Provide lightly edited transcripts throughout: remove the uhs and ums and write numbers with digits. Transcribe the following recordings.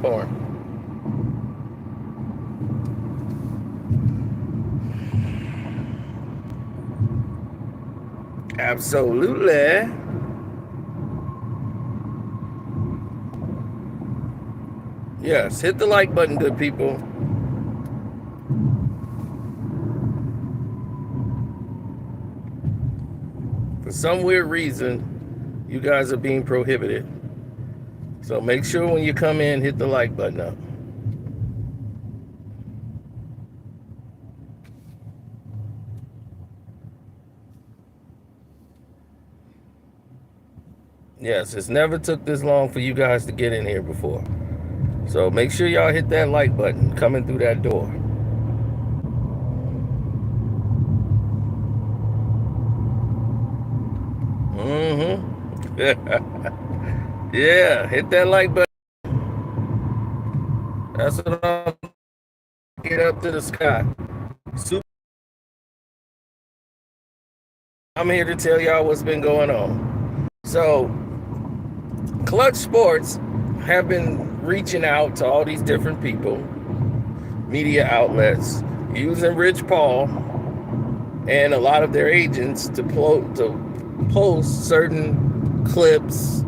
for. Absolutely. Yes, hit the like button, good people. For some weird reason, you guys are being prohibited. So make sure when you come in, hit the like button up. Yes, it's never took this long for you guys to get in here before. So make sure y'all hit that like button coming through that door. Yeah, hit that like button. That's what I'm get up to the sky. I'm here to tell y'all what's been going on. So, Clutch Sports have been reaching out to all these different people, media outlets, using Rich Paul and a lot of their agents to post certain clips,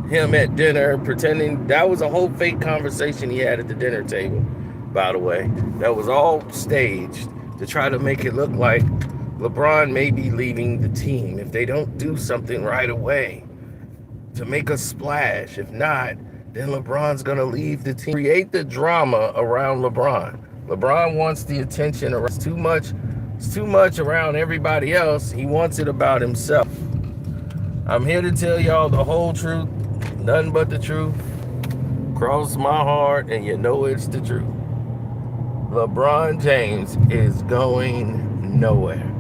him at dinner, pretending that was a whole fake conversation he had at the dinner table, by the way. That was all staged to try to make it look like LeBron may be leaving the team if they don't do something right away to make a splash. If not, then LeBron's going to leave the team. Create the drama around LeBron. LeBron wants the attention. It's too much around everybody else. He wants it about himself. I'm here to tell y'all the whole truth, nothing but the truth. Cross my heart, and you know it's the truth. LeBron James is going nowhere.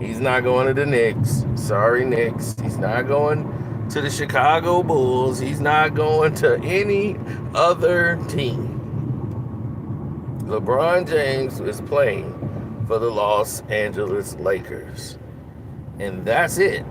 He's not going to the Knicks. Sorry, Knicks. He's not going to the Chicago Bulls. He's not going to any other team. LeBron James is playing for the Los Angeles Lakers. And that's it.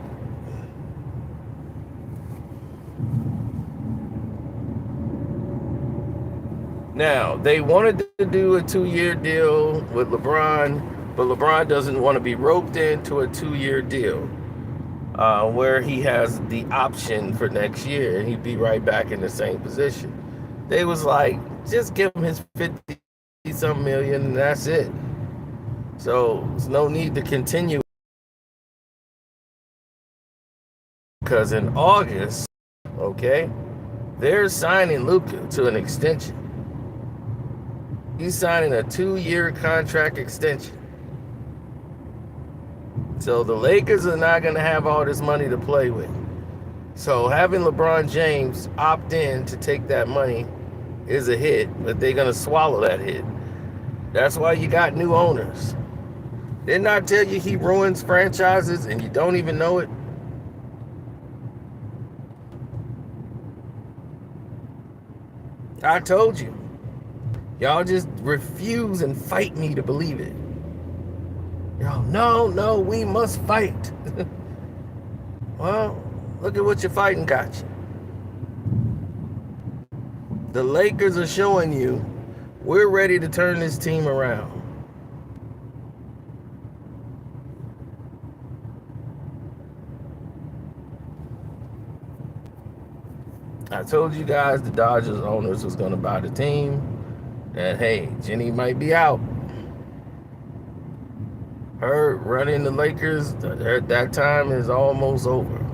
Now, they wanted to do a 2-year deal with LeBron, but LeBron doesn't want to be roped into a 2-year deal where he has the option for next year and he'd be right back in the same position. They was like, just give him his 50-some million and that's it. So there's no need to continue. Because in August, okay, they're signing Luka to an extension. He's signing a 2-year contract extension. So the Lakers are not going to have all this money to play with. So having LeBron James opt in to take that money is a hit, but they're going to swallow that hit. That's why you got new owners. Didn't I tell you he ruins franchises and you don't even know it? I told you. Y'all just refuse and fight me to believe it. Y'all, no, we must fight. Well, look at what your fighting got you. The Lakers are showing you we're ready to turn this team around. I told you guys the Dodgers owners was going to buy the team. And hey, Jenny might be out. Her running the Lakers, that time is almost over.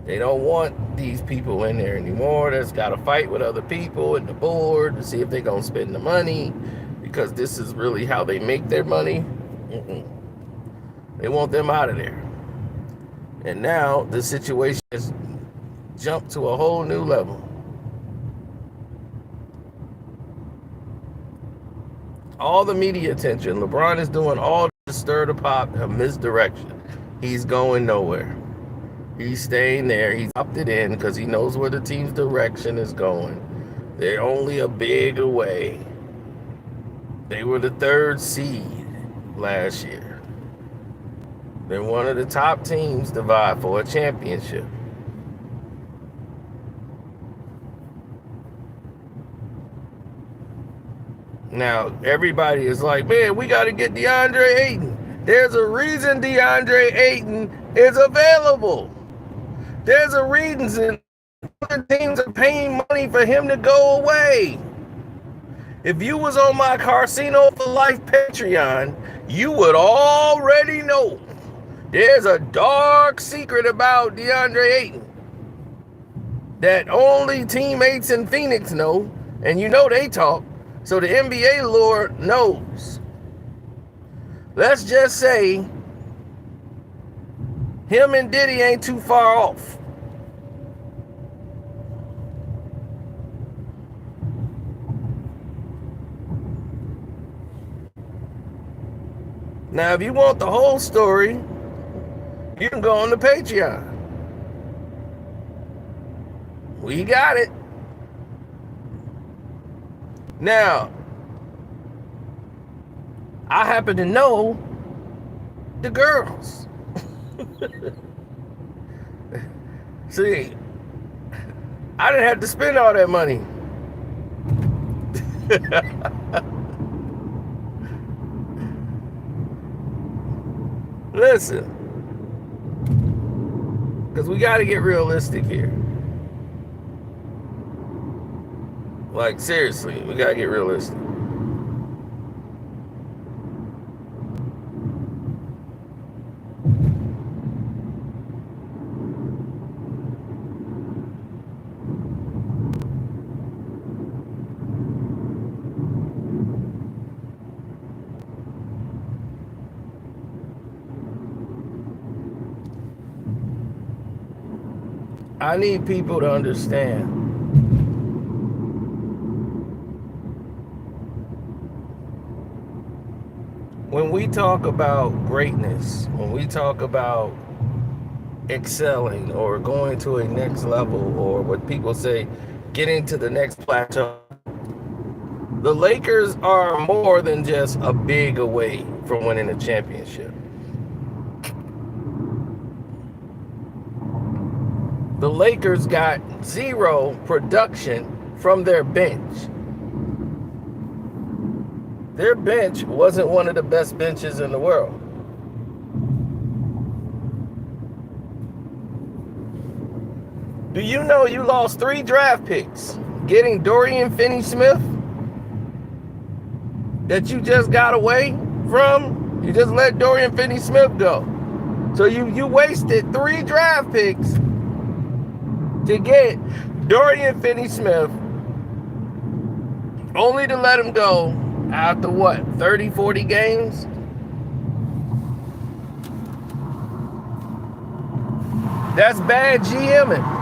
They don't want these people in there anymore. That's got to fight with other people and the board to see if they're going to spend the money, because this is really how they make their money. They want them out of there. And now the situation has jumped to a whole new level. All the media attention. LeBron is doing all to stir the pot of misdirection. He's going nowhere. He's staying there. He's opted in because he knows where the team's direction is going. They're only a big away. They were the 3rd seed last year. They're one of the top teams to vie for a championship. Now, everybody is like, man, we got to get Deandre Ayton. There's a reason Deandre Ayton is available. There's a reason other teams are paying money for him to go away. If you was on my Casino for Life Patreon, you would already know there's a dark secret about Deandre Ayton that only teammates in Phoenix know, and you know they talk, so the NBA lord knows. Let's just say him and Diddy ain't too far off. Now, if you want the whole story, you can go on the Patreon. We got it. Now, I happen to know the girls. See, I didn't have to spend all that money. Listen, because we got to get realistic here. Like, seriously, we got to get realistic. I need people to understand. When we talk about greatness, when we talk about excelling or going to a next level, or what people say, getting to the next plateau, the Lakers are more than just a big away from winning a championship. The Lakers got zero production from their bench. Their bench wasn't one of the best benches in the world. Do you know you lost 3 draft picks getting Dorian Finney-Smith that you just got away from? You just let Dorian Finney-Smith go. So you wasted 3 draft picks to get Dorian Finney-Smith, only to let him go after what, 30, 40 games? That's bad GMing.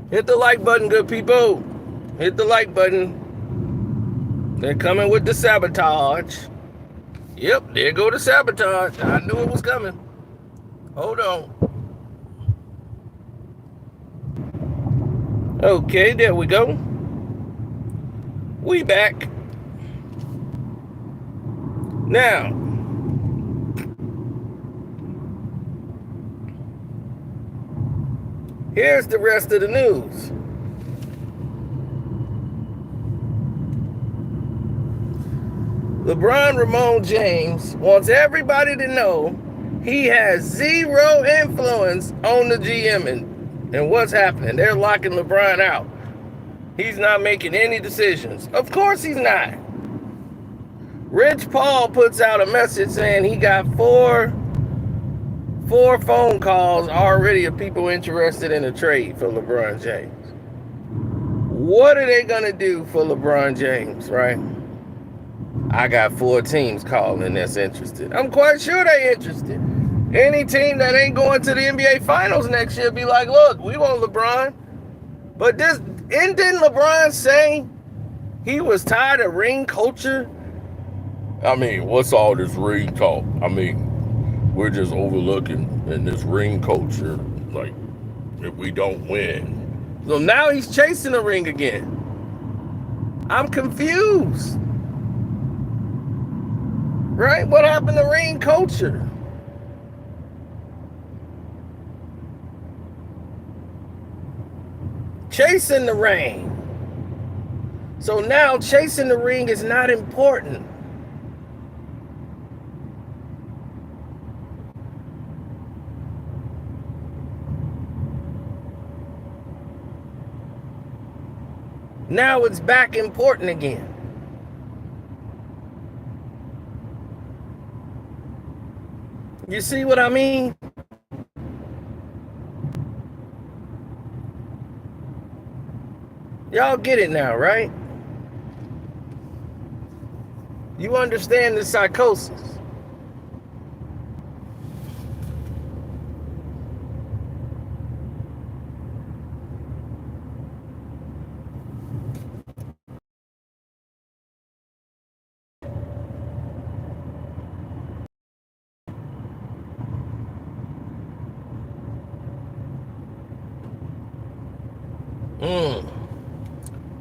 Hit the like button, good people. Hit the like button. They're coming with the sabotage. Yep, there go the sabotage. I knew it was coming. Hold on. Okay, there we go. We back. Now, here's the rest of the news. LeBron James wants everybody to know he has zero influence on the GMing and what's happening. They're locking LeBron out. He's not making any decisions. Of course he's not. Rich Paul puts out a message saying he got four phone calls already of people interested in a trade for LeBron James. What are they going to do for LeBron James, right? I got 4 teams calling that's interested. I'm quite sure they're interested. Any team that ain't going to the NBA Finals next year be like, look, we want LeBron. But didn't LeBron say he was tired of ring culture? I mean, what's all this ring talk? I mean, we're just overlooking in this ring culture, like, if we don't win. So now he's chasing the ring again. I'm confused. Right? What happened to ring culture? Chasing the ring. So now chasing the ring is not important. Now it's back important again. You see what I mean? Y'all get it now, right? You understand the psychosis.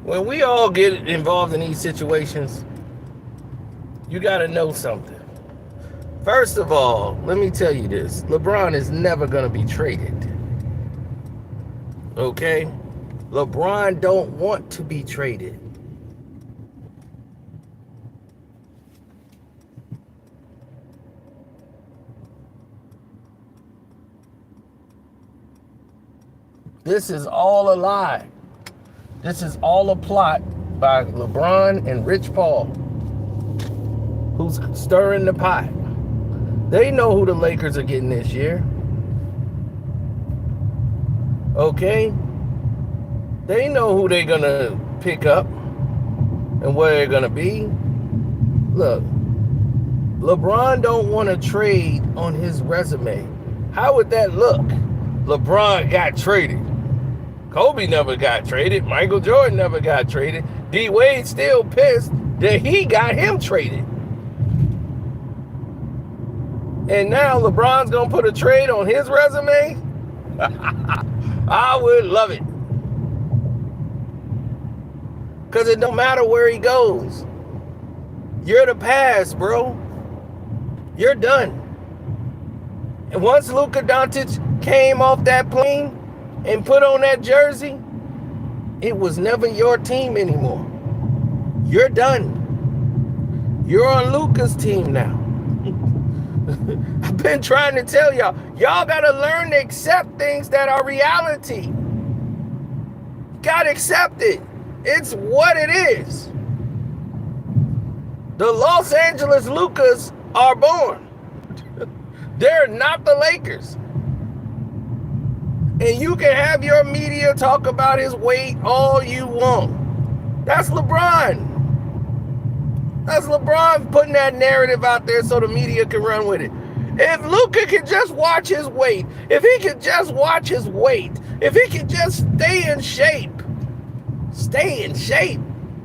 When we all get involved in these situations, you got to know something. First of all, let me tell you this. LeBron is never going to be traded. Okay? LeBron don't want to be traded. This is all a lie. This is all a plot by LeBron and Rich Paul, who's stirring the pot. They know who the Lakers are getting this year. Okay? They know who they're going to pick up and where they're going to be. Look, LeBron don't want to trade on his resume. How would that look? LeBron got traded. Kobe never got traded. Michael Jordan never got traded. D. Wade still pissed that he got him traded. And now LeBron's going to put a trade on his resume? I would love it. Because it don't matter where he goes. You're the past, bro. You're done. And once Luka Doncic came off that plane and put on that jersey, it was never your team anymore. You're done. You're on Luka's team now. I've been trying to tell y'all, y'all gotta learn to accept things that are reality. You gotta accept it. It's what it is. The Los Angeles Lukas are born. They're not the Lakers. And you can have your media talk about his weight all you want. That's LeBron. That's LeBron putting that narrative out there so the media can run with it. If Luka could just watch his weight, if he could just watch his weight, if he could just stay in shape.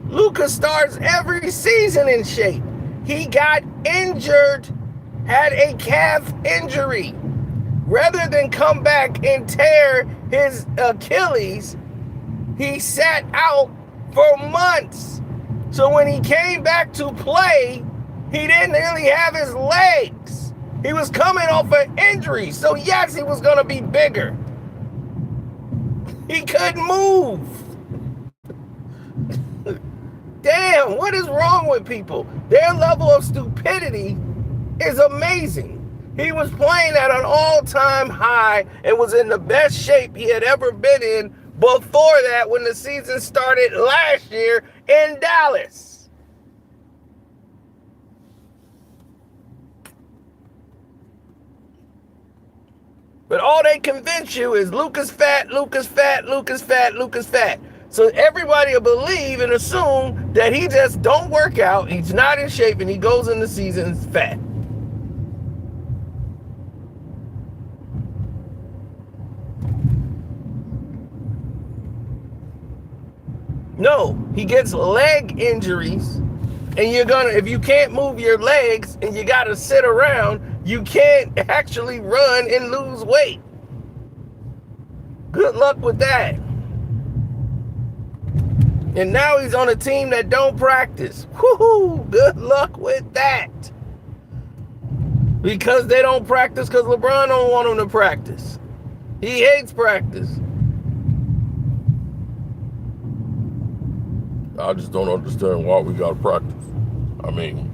Luka starts every season in shape. He got injured, had a calf injury. Rather than come back and tear his Achilles, he sat out for months. So when he came back to play, he didn't really have his legs. He was coming off an injury. So yes, he was going to be bigger. He couldn't move. Damn, what is wrong with people? Their level of stupidity is amazing. He was playing at an all-time high and was in the best shape he had ever been in before that when the season started last year in Dallas. But all they convince you is Luka's fat, Luka's fat, Luka's fat, Luka's fat. So everybody will believe and assume that he just don't work out, he's not in shape, and he goes in the season fat. No, he gets leg injuries, and you're gonna, if you can't move your legs and you gotta sit around, You can't actually run and lose weight. Good luck with that. And now he's on a team that don't practice. Woohoo! Good luck with that. Because they don't practice because LeBron don't want them to practice. He hates practice. I just don't understand why we got to practice. I mean,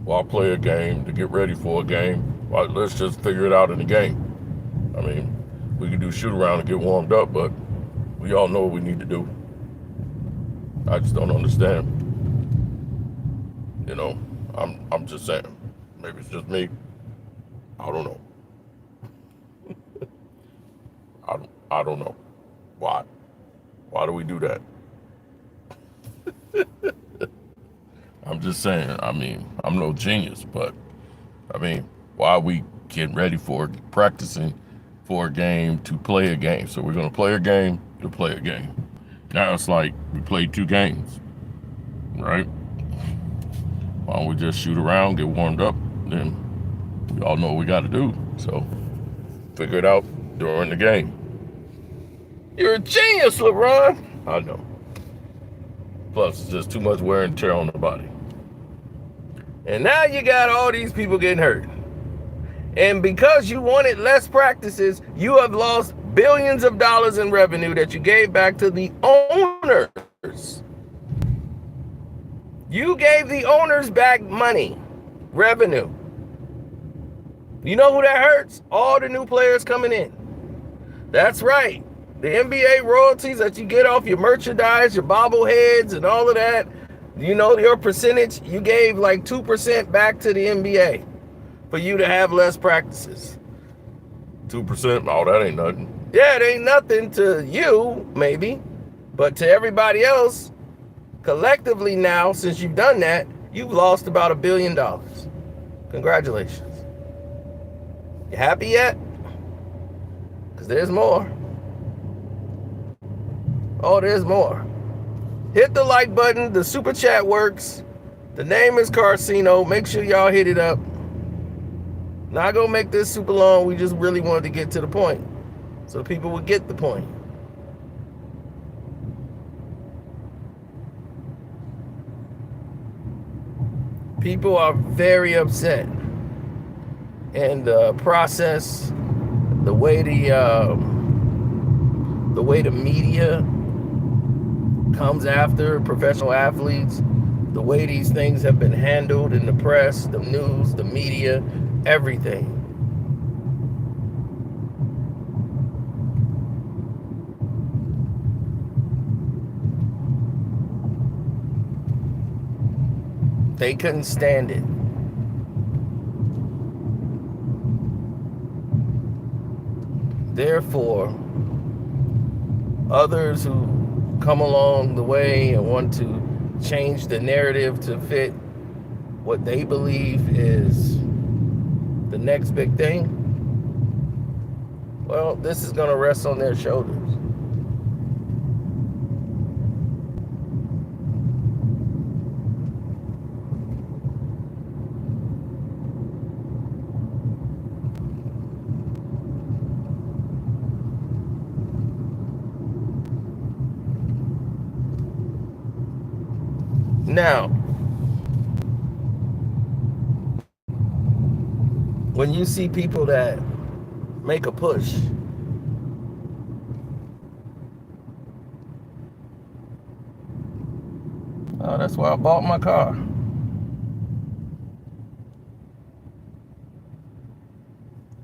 why play a game to get ready for a game? Why, let's just figure it out in the game. I mean, we can do shoot around and get warmed up, but we all know what we need to do. I just don't understand. You know, I'm just saying. Maybe it's just me. I don't know. I don't know. Why? Why do we do that? I'm just saying, I mean, I'm no genius, but I mean, why are we getting ready for practicing for a game to play a game? So we're going to play a game to play a game. Now it's like we played 2 games, right? Why don't we just shoot around, get warmed up, then we all know what we got to do. So figure it out during the game. You're a genius, LeBron. I know. Plus, it's just too much wear and tear on the body. And now you got all these people getting hurt. And because you wanted less practices, you have lost billions of dollars in revenue that you gave back to the owners. You gave the owners back money, revenue. You know who that hurts? All the new players coming in. That's right. The NBA royalties that you get off your merchandise, your bobbleheads, and all of that, you know, your percentage, you gave like 2% back to the NBA for you to have less practices. 2%? Oh, that ain't nothing. Yeah, it ain't nothing to you, maybe, but to everybody else, collectively now, since you've done that, you've lost about $1 billion. Congratulations. You happy yet? Because there's more. Oh, there's more. Hit the like button. The super chat works. The name is Carcino. Make sure y'all hit it up. Not gonna make this super long. We just really wanted to get to the point, so people would get the point. People are very upset, and the process, the way the media comes after professional athletes, the way these things have been handled in the press, the news, the media, everything. They couldn't stand it. Therefore, others who come along the way and want to change the narrative to fit what they believe is the next big thing, well, this is going to rest on their shoulders. Now, when you see people that make a push, oh, that's why I bought my car.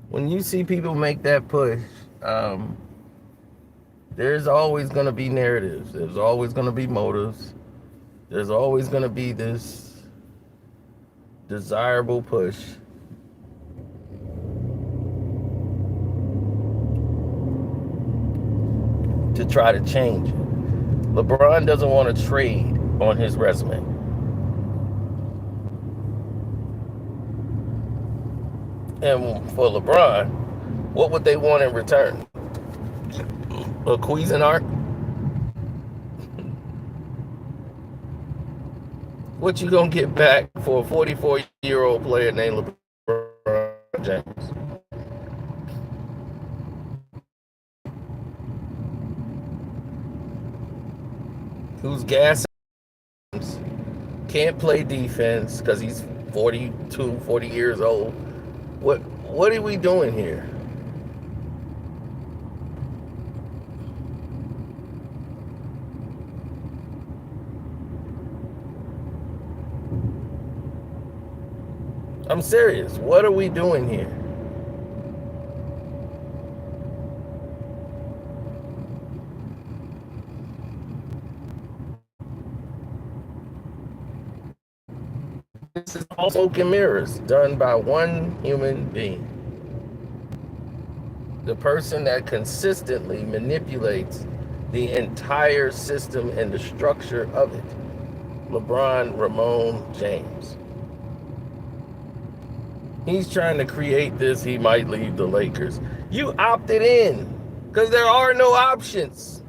When you see people make that push, there's always going to be narratives. There's always going to be motives. There's always going to be this desirable push to try to change it. LeBron doesn't want to trade on his resume. And for LeBron, what would they want in return? A Cuisinart? What you gonna get back for a 44-year-old player named LeBron James. Who's gassing, can't play defense because he's 42, 40 years old. What are we doing here? I'm serious. What are we doing here? This is all smoke and mirrors done by one human being. The person that consistently manipulates the entire system and the structure of it. LeBron James. He's trying to create this. He might leave the Lakers. You opted in because there are no options.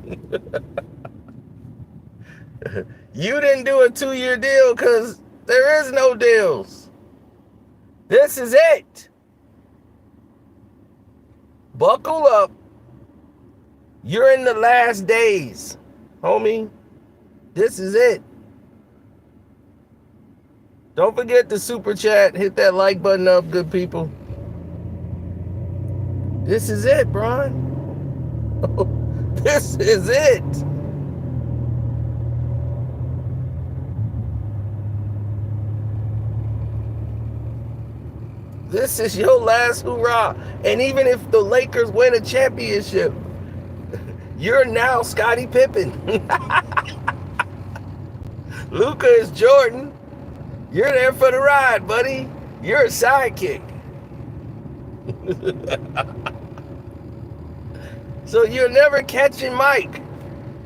You didn't do a 2-year deal because there is no deals. This is it. Buckle up. You're in the last days, homie. This is it. Don't forget the super chat. Hit that like button up, good people. This is it, Bron. This is it. This is your last hurrah. And even if the Lakers win a championship, you're now Scottie Pippen. Luka is Jordan. You're there for the ride, buddy. You're a sidekick. So you're never catching Mike.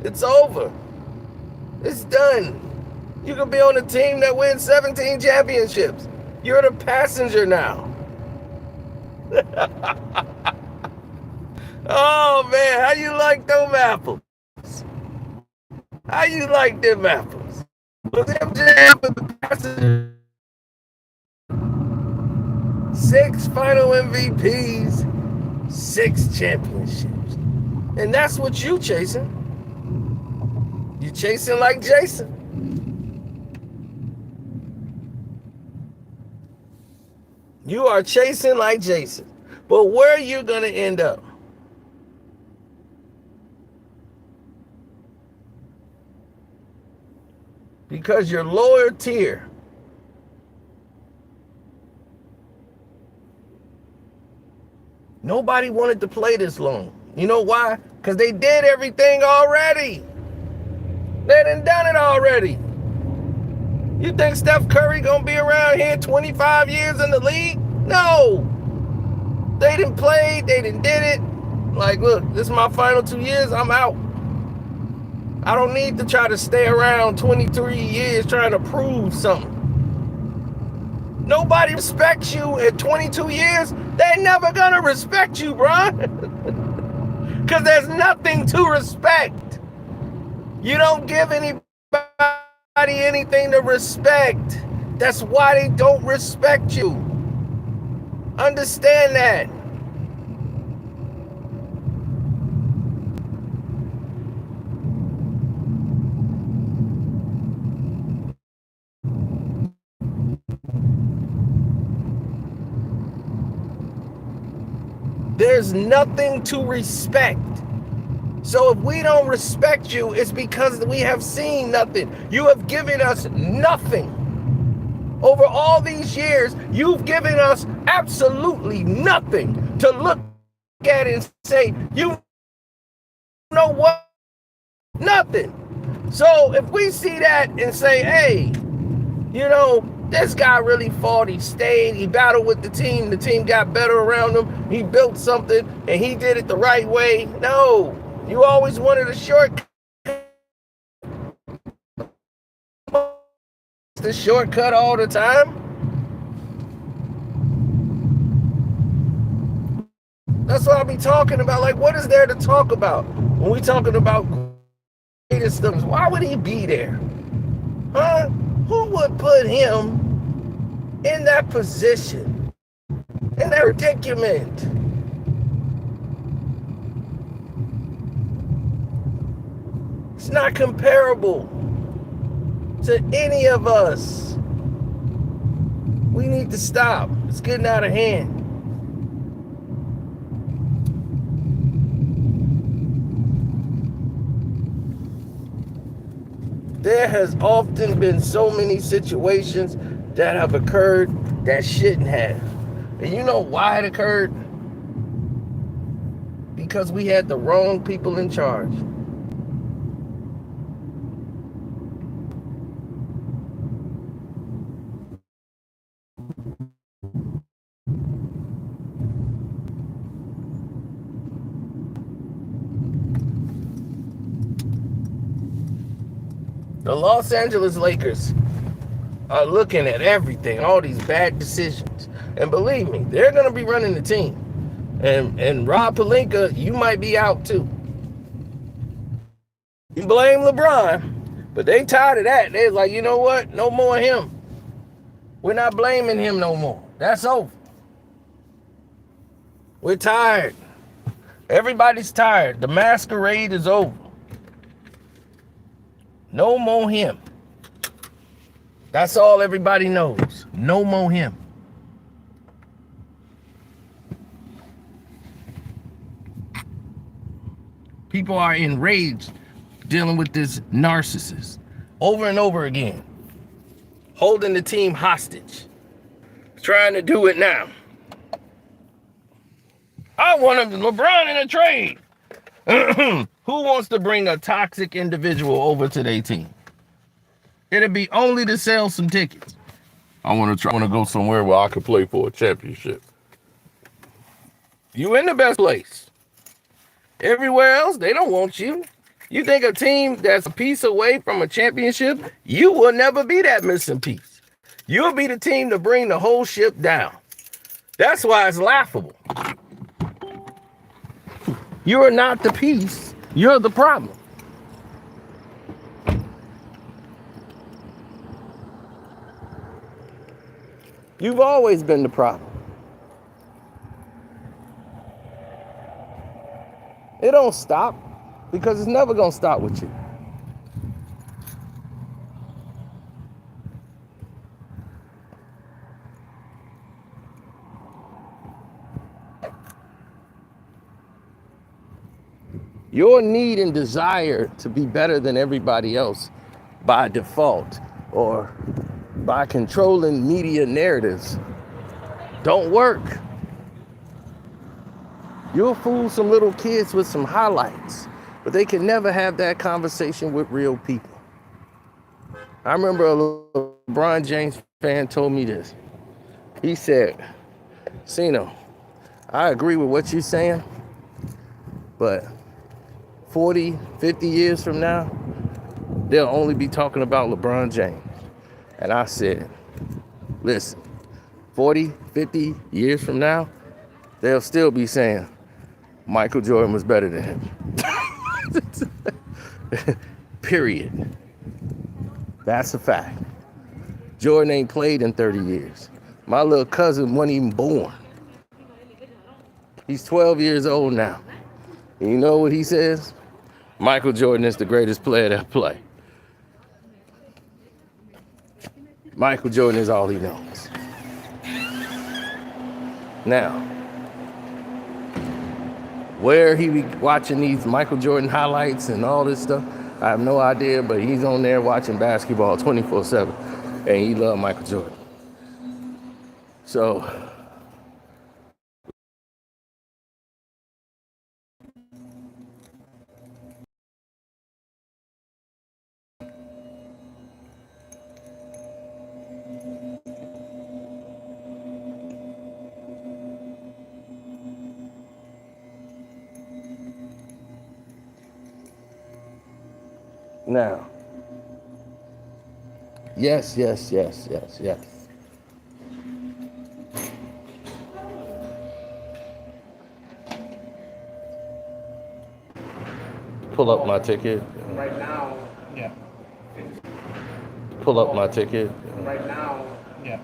It's over. It's done. You can be on a team that wins 17 championships. You're the passenger now. Oh man, how you like them apples? How you like them apples? Was MJ with the passenger? 6 final MVPs, 6 championships. And that's what you chasing. You chasing like Jason. You are chasing like Jason. But where are you going to end up? Because you're lower tier. Nobody wanted to play this long. You know why? Because they did everything already. They done it already. You think Steph Curry gonna be around here 25 years in the league? No. They didn't play, they didn't did it. Like, look, this is my final 2 years, I'm out. I don't need to try to stay around 23 years trying to prove something. Nobody respects you at 22 years. They're never gonna respect you, Bron. Because there's nothing to respect. You don't give anybody anything to respect. That's why they don't respect you. Understand that. There's nothing to respect. So if we don't respect you, it's because we have seen nothing. You have given us nothing. Over all these years, you've given us absolutely nothing to look at and say, you know what? Nothing. So if we see that and say, hey, you know, this guy really fought, he stayed, he battled with the team got better around him, he built something, and he did it the right way. No, you always wanted a shortcut. The shortcut all the time. That's what I'll be talking about. Like, what is there to talk about when we talking about greatest stuff? Why would he be there? Huh? Who would put him in that position And their predicament. It's not comparable to any of us. We need to stop. It's getting out of hand. There has often been so many situations that have occurred that shouldn't have. And you know why it occurred? Because we had the wrong people in charge. The Los Angeles Lakers are looking at everything, all these bad decisions. And believe me, they're going to be running the team. And Rob Pelinka, you might be out too. You blame LeBron, but they tired of that. They're like, you know what? No more him. We're not blaming him no more. That's over. We're tired. Everybody's tired. The masquerade is over. No more him. That's all everybody knows. No more him. People are enraged dealing with this narcissist over and over again, holding the team hostage, trying to do it now. I want LeBron in a trade. Who wants to bring a toxic individual over to their team? It'd be only to sell some tickets. I want to go somewhere where I could play for a championship. You in the best place. Everywhere else, they don't want you. You think a team that's a piece away from a championship, you will never be that missing piece. You'll be the team to bring the whole ship down. That's why it's laughable. You are not the piece. You're the problem. You've always been the problem. It don't stop because it's never going to stop with you. Your need and desire to be better than everybody else by default or by controlling media narratives don't work. You'll fool some little kids with some highlights, but they can never have that conversation with real people. I remember a LeBron James fan told me this. He said, Cino, I agree with what you're saying, but 40, 50 years from now, they'll only be talking about LeBron James. And I said, listen, 40, 50 years from now, they'll still be saying Michael Jordan was better than him. Period. That's a fact. Jordan ain't played in 30 years. My little cousin wasn't even born. He's 12 years old now. And you know what he says? Michael Jordan is the greatest player that play. Michael Jordan is all he knows. Now, where he be watching these Michael Jordan highlights and all this stuff, I have no idea, but he's on there watching basketball 24/7, and he loves Michael Jordan. So, now, yes. Pull up my ticket. Right now, yeah. Pull up my ticket. Right now, yeah.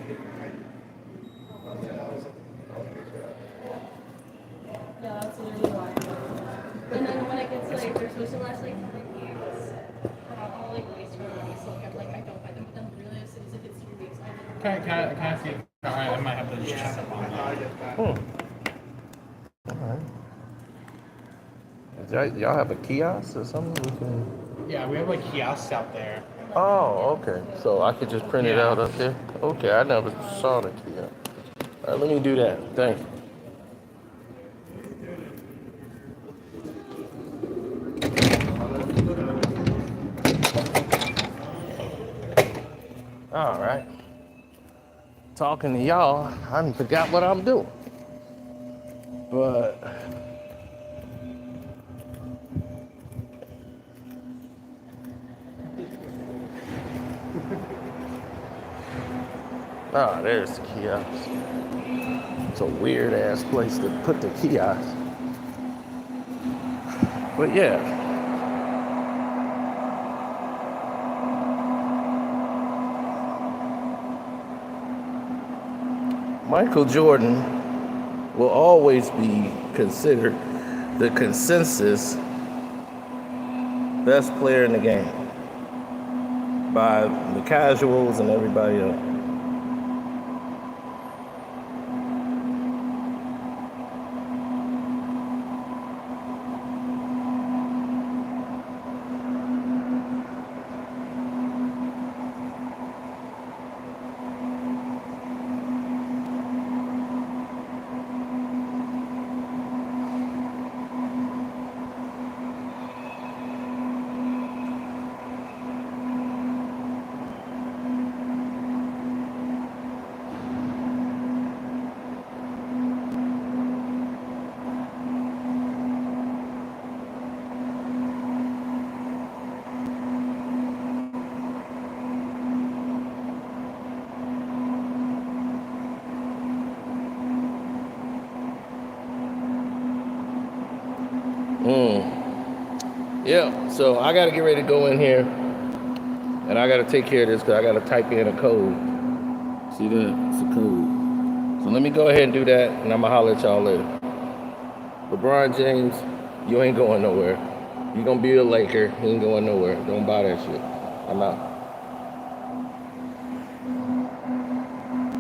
Yeah, that's literally why. And then when it gets like, they're supposed to last like 3 weeks. I'll like waste my money, so like, I'm like, I don't buy them. But then really, as soon as it hits 3 weeks, I like. Can I see? Alright, I might have to just check up on that. All right. Y'all have a kiosk or something? We can... Yeah, we have like kiosks out there. Oh, okay. So I could just print it out up there? Okay, I never saw the kiosk. All right, let me do that. Thank you. All right. Talking to y'all, I done forgot what I'm doing. But there's the kiosk. It's a weird ass place to put the kiosk. But yeah. Michael Jordan will always be considered the consensus best player in the game by the casuals and everybody else. Yeah, so I gotta get ready to go in here and I gotta take care of this because I gotta type in a code. See that? It's a code. So let me go ahead and do that and I'm gonna holler at y'all later. LeBron James, you ain't going nowhere. You gonna be a Laker, you ain't going nowhere. Don't buy that shit. I'm out.